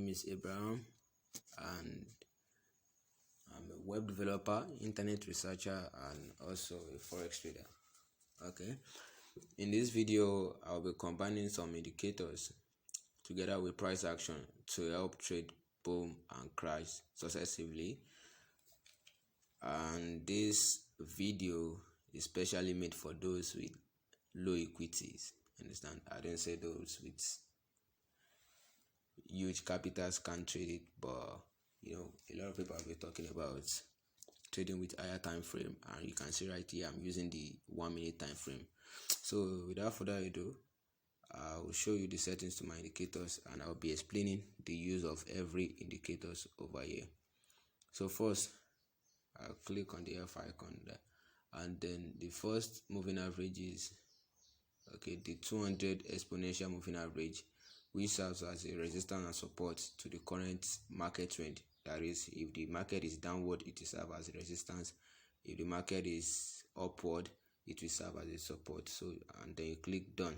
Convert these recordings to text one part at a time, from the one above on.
name is Abraham, and I'm a web developer, internet researcher, and also a forex trader. Okay, in this video I'll be combining some indicators together with price action to help trade boom and crash successively. And this video is specially made for those with low equities. Understand? I don't say those with huge capitals can't trade it, but a lot of people have been talking about trading with higher time frame, and you can see right here I'm using the 1 minute time frame. So without further ado, I will show you the settings to my indicators, and I'll be explaining the use of every indicators over here. So first, I'll click on the F icon there, and then the first moving average is the 200 exponential moving average, which serves as a resistance and support to the current market trend. That is, if the market is downward, it will serve as a resistance. If the market is upward, it will serve as a support. So, and then you click done.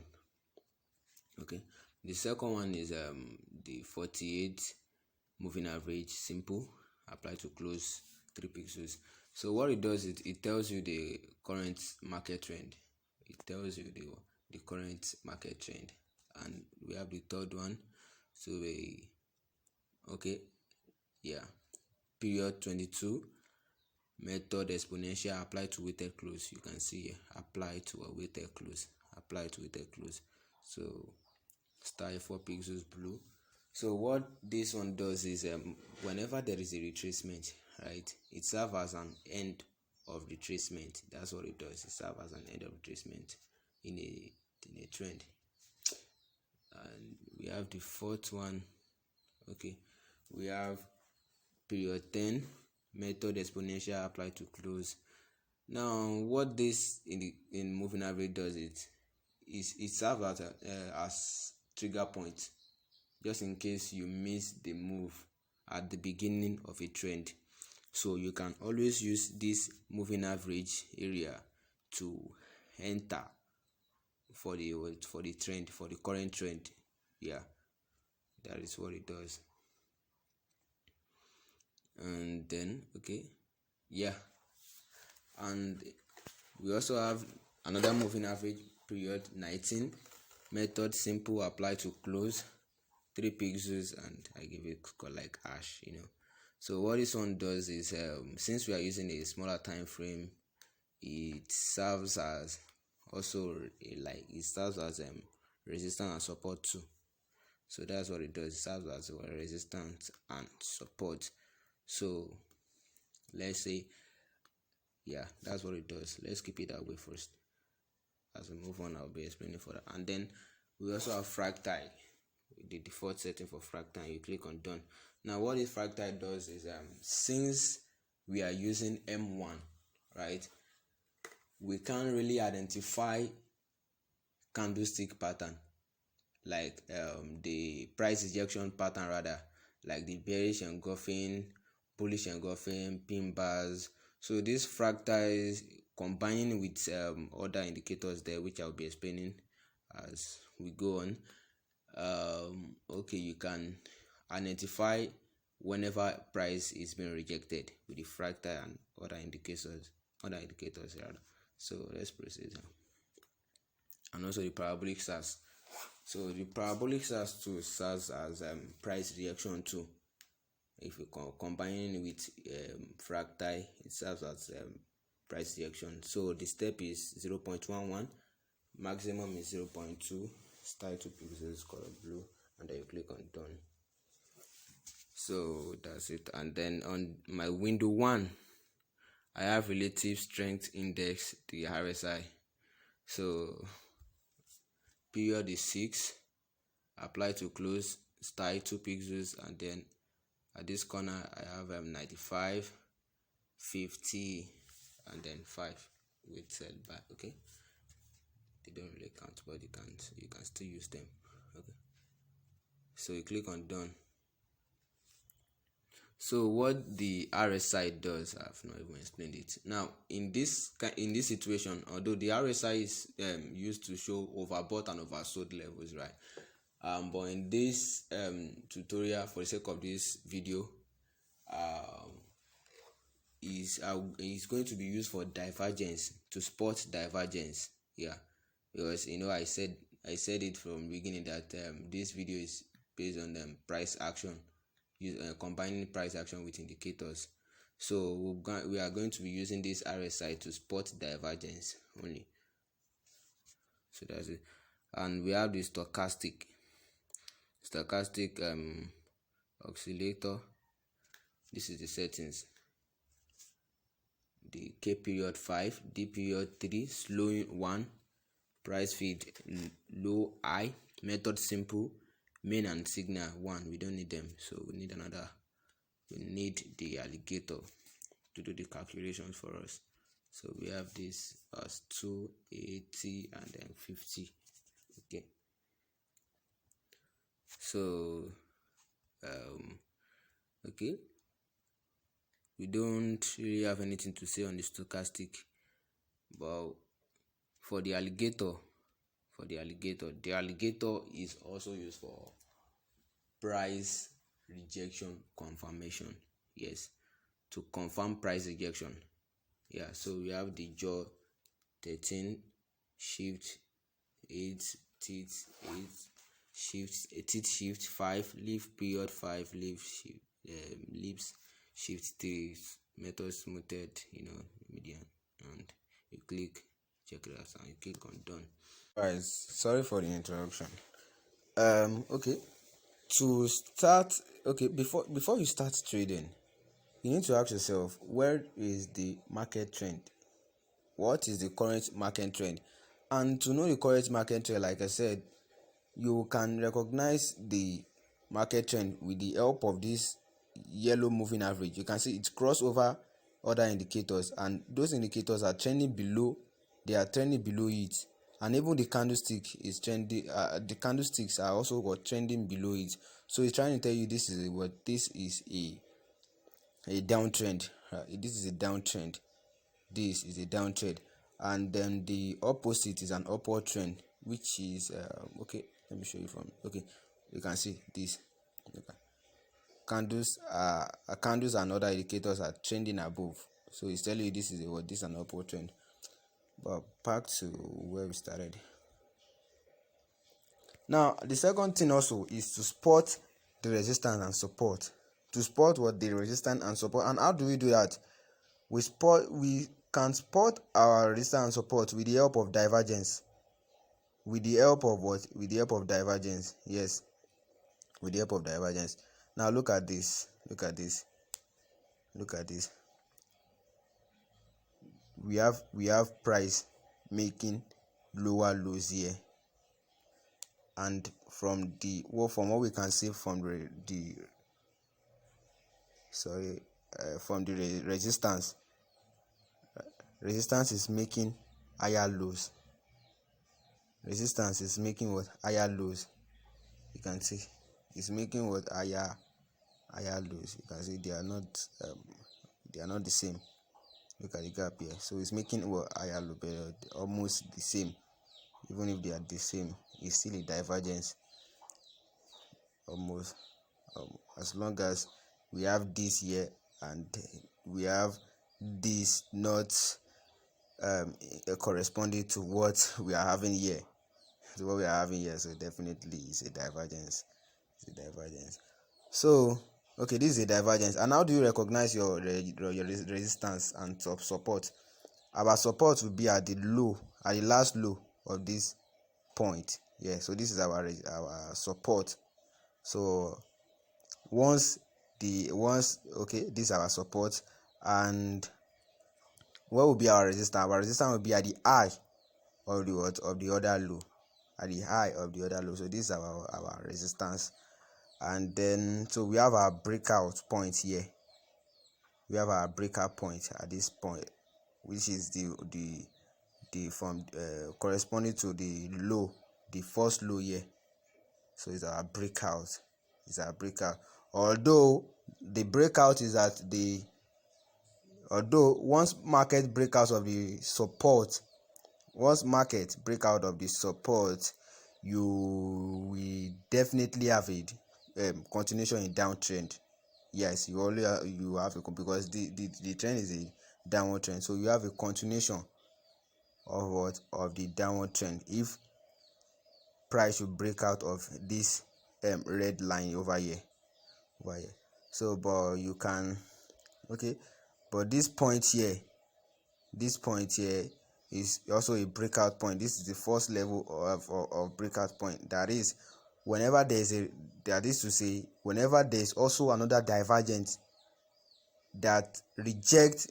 Okay, the second one is the 48 moving average, simple, apply to close 3 pixels. So what it does is it tells you the current market trend. It tells you the current market trend. And we have the third one. So period 22 method exponential, apply to weighted close. You can see here, apply to a weighted close, apply to weighted close. So start 4 pixels blue. So what this one does is whenever there is a retracement, right, it serves as an end of retracement. That's what it does. It serves as an end of retracement in a trend. And we have the fourth one. We have period 10 method exponential, apply to close. Now what this in moving average does is it serves as trigger point, just in case you miss the move at the beginning of a trend. So you can always use this moving average area to enter for the trend, for the current trend. That is what it does. And then and we also have another moving average, period 19 method, simple, apply to close 3 pixels, and I give it color like ash. So what this one does is since we are using a smaller time frame, it serves as also resistance and support too. So that's what it does. It serves as a resistance and support. So let's say that's what it does. Let's keep it that way first. As we move on, I'll be explaining further. And then we also have fractal, the default setting for fractal. You click on done. Now what this fractal does is since we are using M1, right, we can't really identify candlestick pattern, like the price ejection pattern, rather, like the bearish engulfing, bullish engulfing, pin bars. So this fractal is combining with other indicators there, which I'll be explaining as we go on. You can identify whenever price is being rejected with the fractal and other indicators rather. So let's proceed. And also the parabolic SARS. So the parabolic SARS too serves as price reaction too. If you combine with fractal, it serves as price reaction. So the step is 0.11, maximum is 0.2, start 2 pixels, color blue, and then you click on done. So that's it. And then on my window 1, I have relative strength index, the RSI. So period is 6, apply to close, start 2 pixels, and then at this corner I have 95, 50, and then 5 with sell back. They don't really count, but you can still use them. So you click on done. So what the RSI does, I've not even explained it. Now in this situation, although the RSI is used to show overbought and oversold levels, right, But in this tutorial, for the sake of this video, um, is going to be used for divergence, to spot divergence. Yeah, because I said it from the beginning that this video is based on price action, combining price action with indicators. So we are going to be using this RSI to spot divergence only. So that's it. And we have the stochastic oscillator. This is the settings. The K period 5, D period 3, slowing 1, price feed low high, method simple, main and signal 1. We don't need them, so we need the alligator to do the calculations for us. So we have this as 280 and then 50. Okay, so okay, we don't really have anything to say on the stochastic, but for the alligator is also used for price rejection confirmation. Yes, to confirm price rejection. Yeah, so we have the jaw 13, shift 8, teeth 8, shift teeth shift 5, leaf period 5, leaf shift leaves shift 3, method smoothed, median, and you click check it out and you click on done. Guys, sorry for the interruption. Okay, to start, okay, before you start trading, you need to ask yourself, where is the market trend? What is the current market trend? And to know the current market trend, like I said, you can recognize the market trend with the help of this yellow moving average. You can see it cross over other indicators, and those indicators are trending below. They are trending below it, and even the candlestick is trending. The candlesticks are also trending below it. So it's trying to tell you this is a downtrend. This is a downtrend. This is a downtrend, and then the opposite is an upward trend, which is okay. Let me show you from. Okay, you can see this. Okay. Candles and other indicators are trending above, so it's telling you this is an upward trend. But back to where we started. Now the second thing also is to spot the resistance and support. To spot what the resistance and support. And how do we do that? We can spot our resistance and support with the help of divergence. With the help of what? With the help of divergence. Yes, with the help of divergence. Now look at this. Look at this. We have price making lower lows here, and from what we can see from the resistance is making higher lows. Resistance is making what? Higher lows. You can see it's making what? Higher lows. You can see they are not the same. Look at the gap here. So it's making what? Higher low, but almost the same. Even if they are the same, it's still a divergence. Almost. As long as we have this here and we have this not corresponding to what we are having here. So definitely it's a divergence. So okay, this is a divergence. And how do you recognize your resistance and support? Our support will be at the last low of this point. Yeah, so this is our support. So this is our support, and what will be our resistance? Our resistance will be at the high of the other low. At the high of the other low. So this is our resistance. And then so we have our breakout point here. We have our breakout point at this point, which is the from corresponding to the low, the first low here. So it's our breakout. Although the breakout is once market break out of the support, you will definitely have a continuation in downtrend. Yes, you only you have a because the trend is a downward trend, so you have a continuation of what of the downward trend if price should break out of this red line over here. So but you can okay, but this point here is also a breakout point. This is the first level of breakout point. That is, whenever whenever there is also another divergence that reject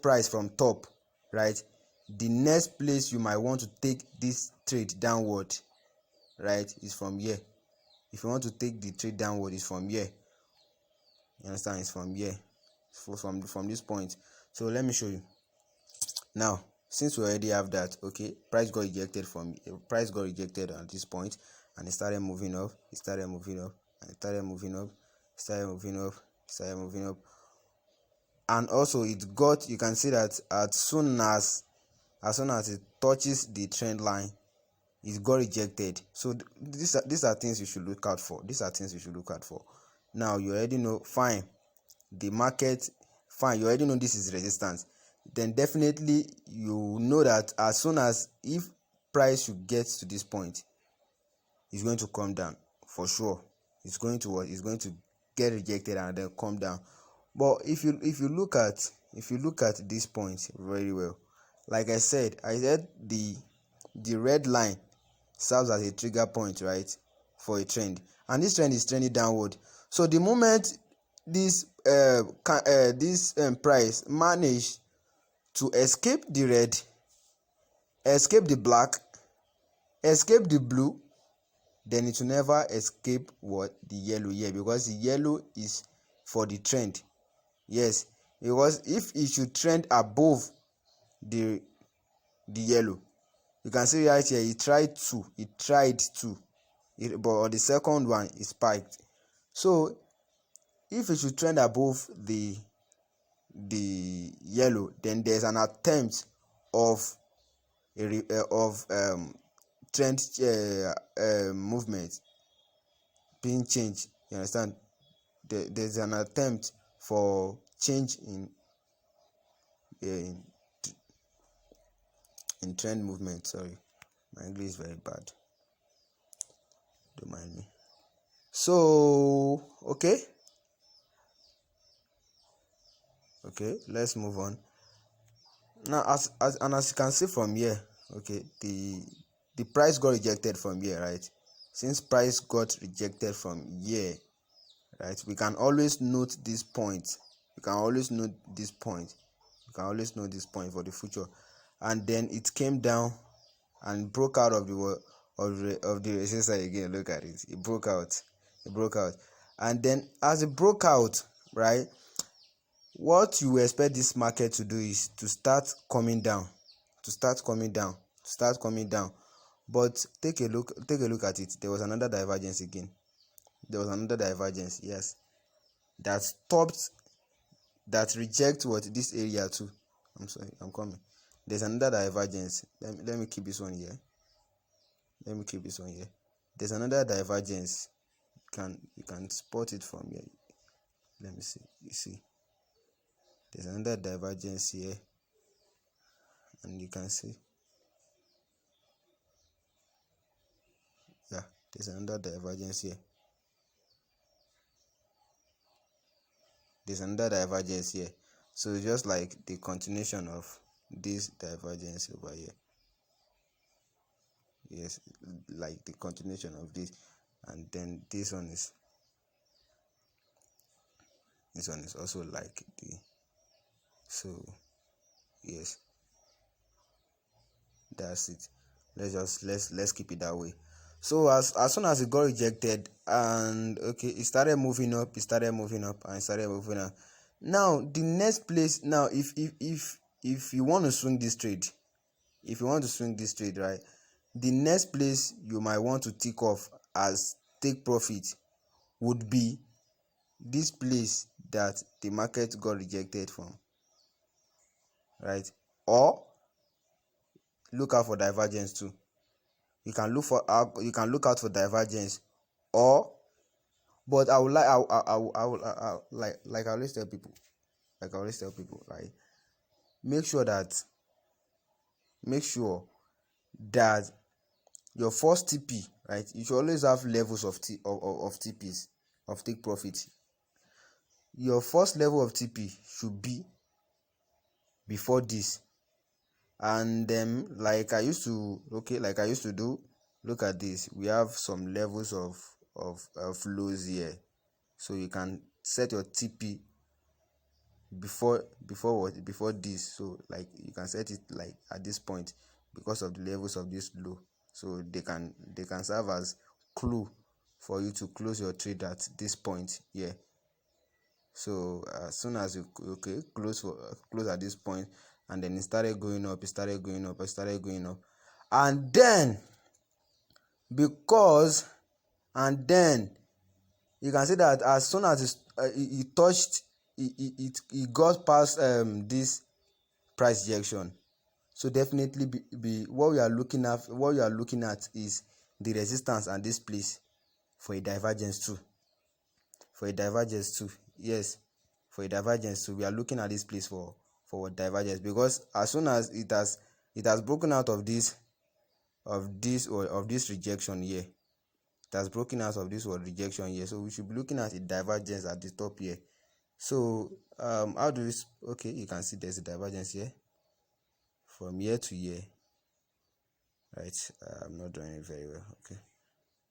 price from top, right? The next place you might want to take this trade downward, right, is from here. If you want to take the trade downward, is from here. You understand? It's from here, from this point. So let me show you. Now, since we already have that, okay, price got rejected at this point, and it started moving up, and also you can see that as soon as it touches the trend line, it got rejected. So these are things you should look out for. Now you already know, fine, the market, fine, you already know this is resistance. Then definitely you know that as soon as if price should get to this point, it's going to come down for sure. It's going to get rejected and then come down. But if you look at this point very well, like I said the red line serves as a trigger point, right, for a trend, and this trend is trending downward. So the moment this price manage to escape the red, escape the black, escape the blue, then it will never escape the yellow here, because the yellow is for the trend. Yes, because if it should trend above the yellow, you can see right here, it tried to, but the second one is spiked. So if it should trend above the yellow, then there's an attempt of trend movement being changed. You understand? There's an attempt for change in trend movement. Sorry, my English is very bad, don't mind me. So okay, let's move on. Now as you can see from here, okay, the price got rejected from here, right? Since price got rejected from here, right, we can always note this point. For the future. And then it came down and broke out of the resistance again. Look at it. It broke out. And then as it broke out, right, what you expect this market to do is to start coming down. But take a look at it. There was another divergence again. Yes, that stopped, that reject this area too. I'm sorry, I'm coming. There's another divergence. Let me keep this one here. There's another divergence. You can spot it from here. Let me see. You see, there's another divergence here, and you can see, yeah, there's another divergence here. So it's just like the continuation of this divergence over here. Yes, like the continuation of this, and then this one is also like the, so yes, that's it. Let's keep it that way. So as soon as it got rejected, and okay, it started moving up, Now the next place, now if you want to swing this trade, right, the next place you might want to tick off as take profit would be this place that the market got rejected from, right? Or look out for divergence too. you can look out for divergence, or but I would like I like I always tell people, like make sure that your first TP, right? You should always have levels of TPs, of take profit. Your first level of TP should be before this, and then like I used to do. Look at this. We have some levels of lows here, so you can set your TP before this. So like you can set it like at this point, because of the levels of this low, so they can serve as clue for you to close your trade at this point here. So as soon as you close at this point, and then it started going up, and then you can see that as soon as it touched, it got past this price rejection. So definitely be what we are looking at is the resistance and this place for a divergence too. Yes, for a divergence too. We are looking at this place for divergence, because as soon as it has broken out of this rejection here, it has broken out of this rejection here. So we should be looking at a divergence at the top here. So how do we? Okay, you can see there's a divergence here from here to here, right? I'm not doing it very well. Okay,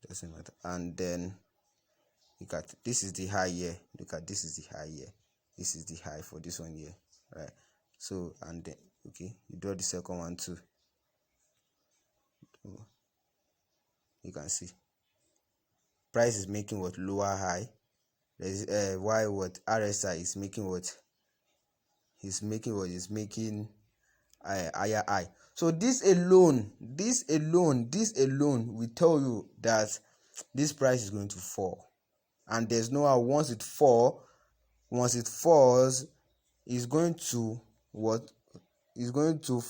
doesn't matter. And then look at this is the high here. This is the high here. This is the high for this one here, right? So and then okay, you draw the second one too. You can see price is making what lower high. Why what RSI is making what is making higher high. So this alone will tell you that this price is going to fall, and there's no how once it falls, it's going to what is going to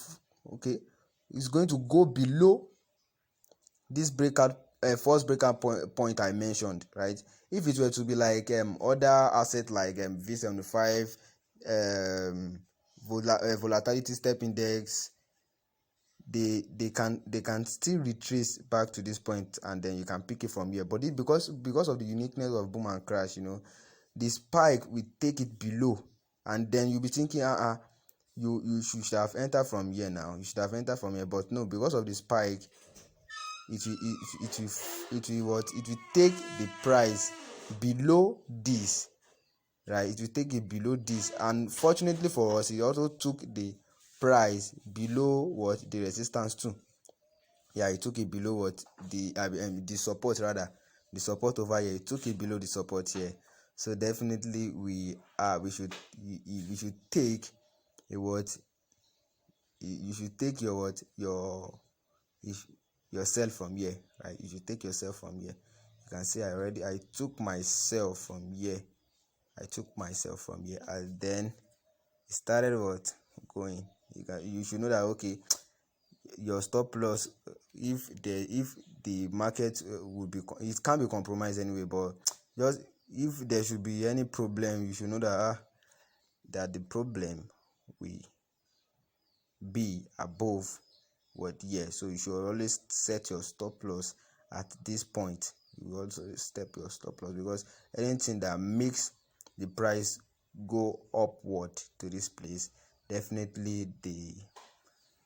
it's going to go below this breakout first breakout point I mentioned, right? If it were to be like other asset like V75, volatility step index, they can still retrace back to this point, and then you can pick it from here. But because of the uniqueness of boom and crash, the spike will take it below, and then you'll be thinking you should have entered from here now. You should have entered from here, but no, because of the spike, it will take the price below this, right? It will take it below this, and fortunately for us, it also took the price below the resistance too. Yeah, it took it below the support, rather the support over here. It took it below the support here. So definitely we should take you should take yourself from here, right? You should take yourself from here. You can see I took myself from here. And then it started going. You should know that okay, your stop loss, if the market would be, it can be compromised anyway, but just if there should be any problem, you should know that the problem will be above so you should always set your stop loss at this point. You also step your stop loss, because anything that makes the price go upward to this place, definitely the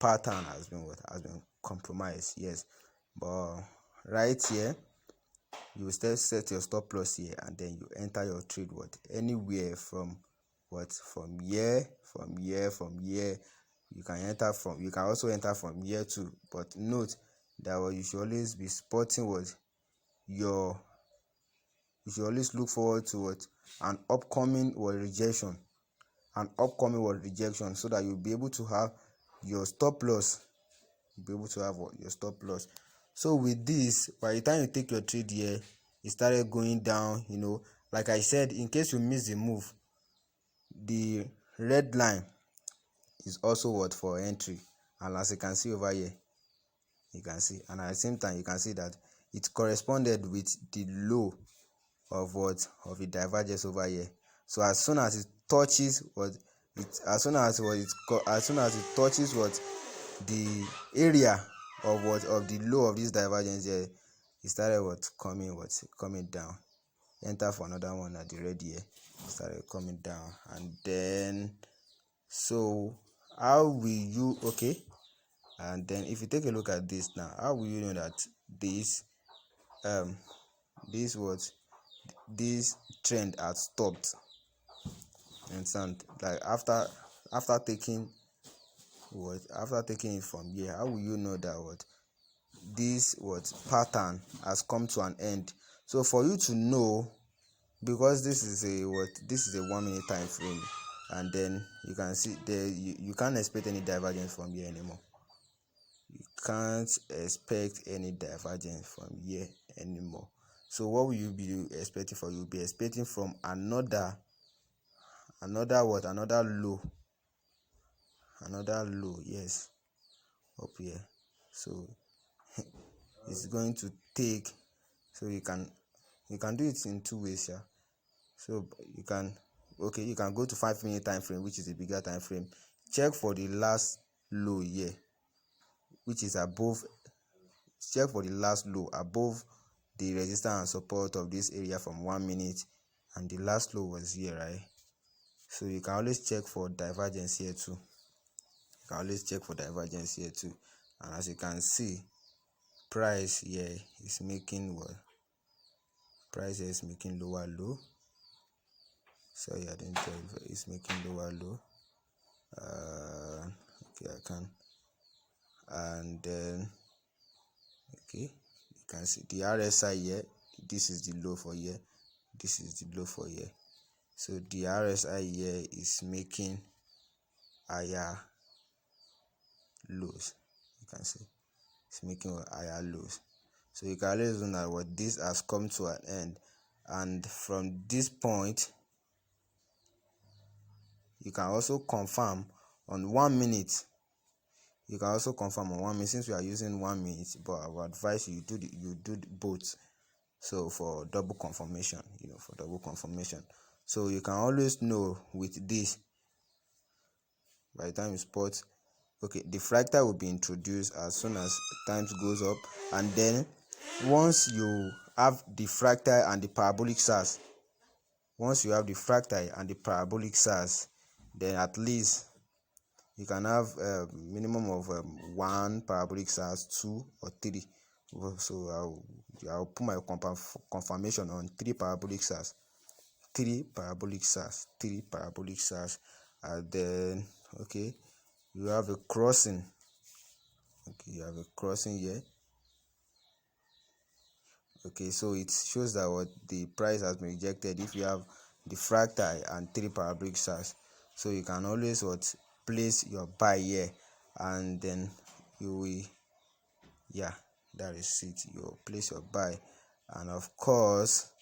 pattern has been compromised. Yes, but right here you still set your stop loss here, and then you enter your trade anywhere from here. You can also enter from here too, but note that you should always be spotting you should always look forward to an upcoming rejection, so that you'll be able to have your stop loss. So with this, by the time you take your trade here, it started going down. Like I said, in case you miss the move, the red line is also for entry, and as you can see over here, You can see, and at the same time you can see that it corresponded with the low of what of the divergence over here. So as soon as it touches what it as soon as what it as soon as it touches what the area of what of the low of this divergence here, it started coming down. Enter for another one at the red here. It started coming down, and then so how will you and then if you take a look at this now, how will you know that this this what this trend has stopped? Understand? Like after taking it from here, how will you know that this pattern has come to an end? So for you to know, because this is a 1 minute time frame, and then you can see there you can't expect any divergence from here anymore. You can't expect any divergence from here anymore. So what will you be expecting for? You'll be expecting from another low, yes, up here. So it's going to take, so you can do it in two ways. So you can go to 5 minute time frame, which is a bigger time frame. Check for the last low here, which is above. Check for the last low above the resistance and support of this area from 1 minute, and the last low was here, right? So you can always check for divergence here too. And as you can see, price here is making lower low. Sorry, I didn't tell you, it's making lower low. I can, and then you can see the RSI here. This is the low for here, this is the low for here. So the RSI here is making higher lows. You can see it's making higher lows. So you can always know that this has come to an end, and from this point you can also confirm on 1 minute. Since we are using 1 minute, but I would advise you do both. So for double confirmation, so you can always know with this. By the time you spot, the fractal will be introduced as soon as times goes up, and then once you have the fractal and the parabolic SARS, then at least you can have a minimum of 1 parabolic SARS, 2 or 3. So I'll put my confirmation on 3 parabolic SARS, 3 parabolic SARS, and then you have a crossing. You have a crossing here. So it shows that the price has been rejected if you have the fractal and 3 parabolic SARS. So you can always place your buy here, and then you will, that is it. You place your buy, and of course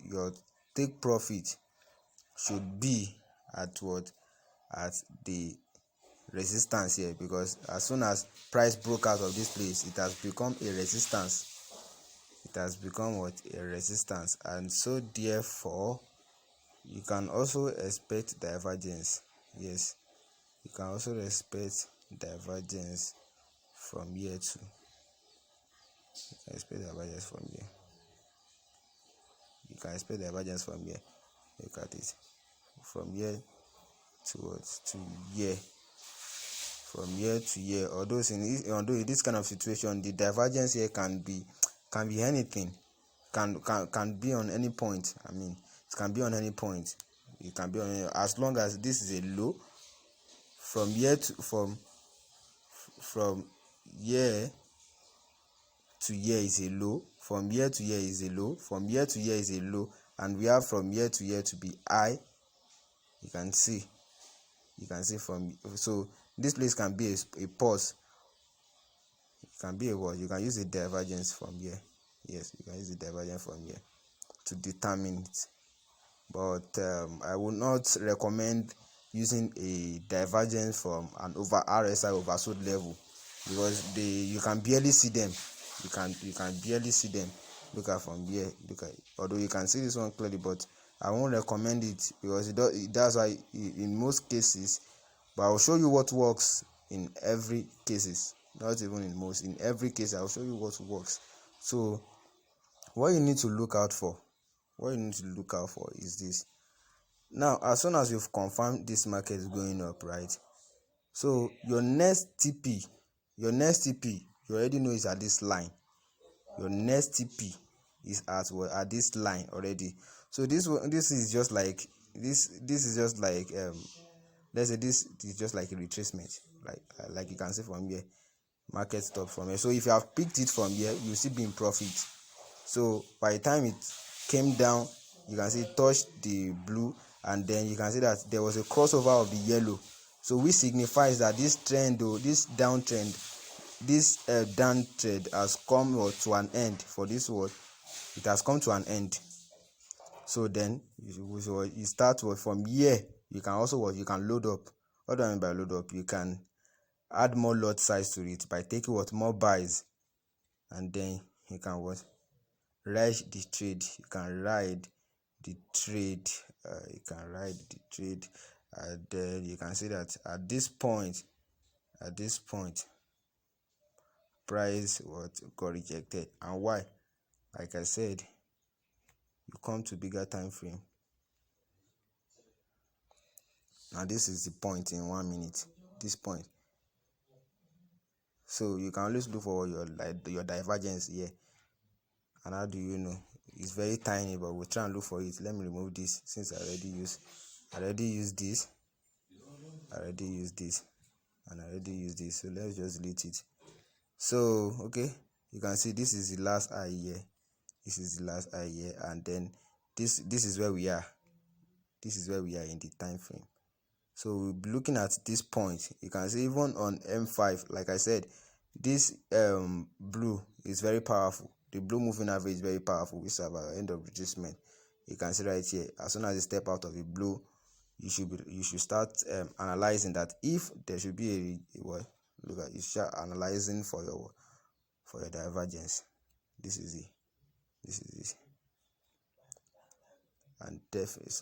your take profit should be at the resistance here, because as soon as price broke out of this place, it has become a resistance. And so therefore you can also expect divergence. Yes, you can also expect divergence from here too. You can expect divergence from here. Look at it. From here to here. From here to here. Although in this kind of situation, the divergence here can be anything. Can be on any point. I mean, it can be on any point. It can be on as long as this is a low. From here to here is a low. From here to here is a low. From here to here is a low, and we have from here to here to be high. You can see so this place can be a pause. It can be a word. You can use a divergence from here. Yes, you can use the divergence from here to determine it. But I would not recommend using a divergence from an RSI oversold level, because you can barely see them. You can barely see them. Look at from here. Look at, although you can see this one clearly, but I won't recommend it because that's why in most cases. But I'll show you what works in every cases. Not even in most. In every case, I'll show you what works. So what you need to look out for. What you need to look out for is this. Now, as soon as you've confirmed this market is going up, right? So your next TP, you already know is at this line. Your next TP is at this line already. So this is just like this is just like let's say this is just like a retracement, like you can see from here. Market stop from here. So if you have picked it from here, you still be in profit. So by the time it came down, you can see it touched the blue, and then you can see that there was a crossover of the yellow. So which signifies that this trend, or this downtrend, this downtrend has come to an end. For this word, it has come to an end. So then you start from here. You can also you can load up. What do I mean by load up? You can add more lot size to it by taking more buys, and then you can ride the trade. You can ride the trade. And then you can see that at this point, price got rejected. And why? Like I said, you come to bigger time frame. Now this is the point in 1 minute. This point. So you can always look for your divergence here. And how do you know? It's very tiny, but we'll try and look for it. Let me remove this since I already used this. And I already used this. So let's just delete it. So okay, you can see this is the last eye here. And then this is where we are. This is where we are in the time frame. So we'll be looking at this point. You can see even on M5, like I said, this blue is very powerful. The blue moving average is very powerful. We have our end of retracement. You can see right here. As soon as you step out of the blue, you should start analyzing that if there should be you start analyzing for your divergence. This is it. And definitely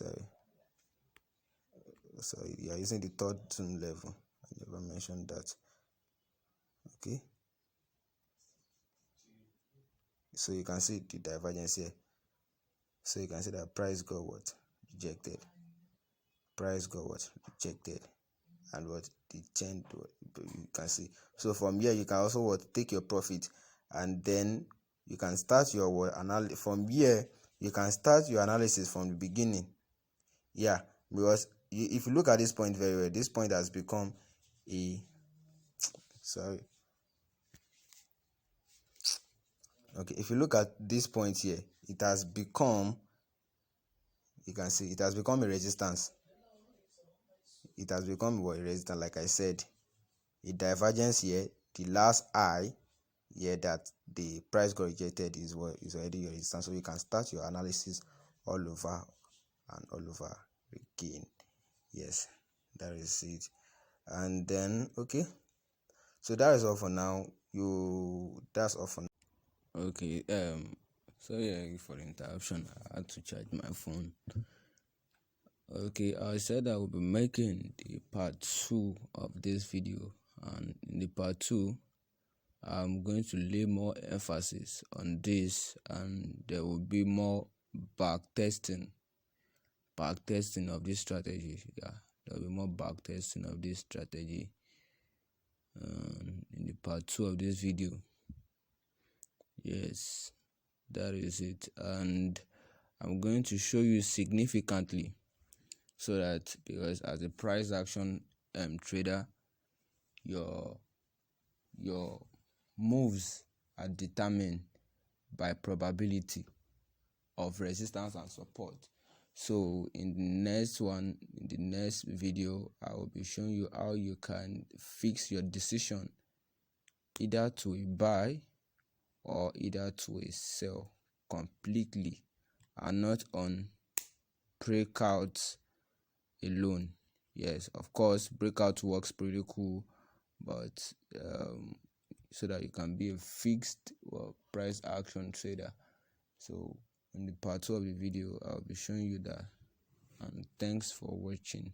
sorry, you are using the third zoom level. I never mentioned that. Okay, so you can see the divergence here. So you can see that price got rejected. And the trend, you can see. So from here you can also take your profit, and then you can start your analysis from here. You can start your analysis from the beginning. Yeah, because if you look at this point very well, this point has become a okay, if you look at this point here, it has become, you can see it has become a resistance. It has become a resistance. Like I said, a divergence here, the last eye here that the price got rejected is already your resistance. So you can start your analysis all over and all over again. Yes, that is it. And then okay, so that is all for now. That's all for now. Okay, sorry for the interruption. I had to charge my phone. Okay, I said I will be making the part 2 of this video, and in the part 2 I'm going to lay more emphasis on this, and there will be more back testing of this strategy. Yeah, there will be more back testing of this strategy in the part 2 of this video. Yes, that is it. And I'm going to show you significantly, so that, because as a price action trader, your moves are determined by probability of resistance and support. So in the next video, I will be showing you how you can fix your decision either to a buy or either to a sell completely, and not on breakouts alone. Yes, of course, breakout works pretty cool, but so that you can be a fixed price action trader. So in the part 2 of the video, I'll be showing you that. And thanks for watching.